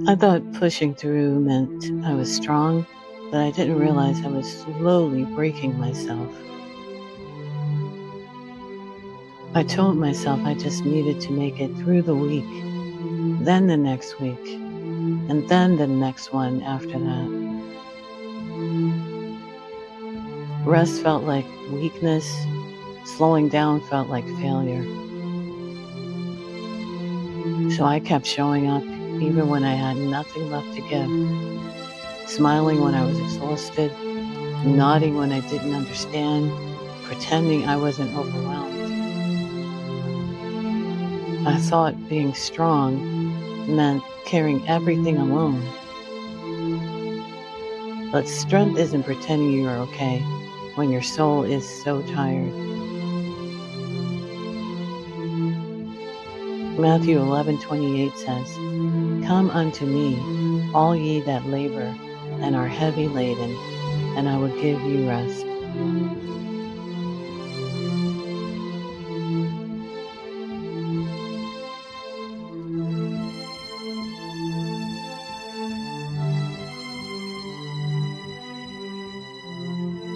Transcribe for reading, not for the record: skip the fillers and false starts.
I thought pushing through meant I was strong, but I didn't realize I was slowly breaking myself. I told myself I just needed to make it through the week, then the next week, and then the next one after that. Rest felt like weakness, slowing down felt like failure. So I kept showing up even when I had nothing left to give, smiling when I was exhausted, nodding when I didn't understand, pretending I wasn't overwhelmed. I thought being strong meant carrying everything alone. But strength isn't pretending you're okay when your soul is so tired. Matthew 11:28 says, "Come unto me, all ye that labor and are heavy laden, and I will give you rest."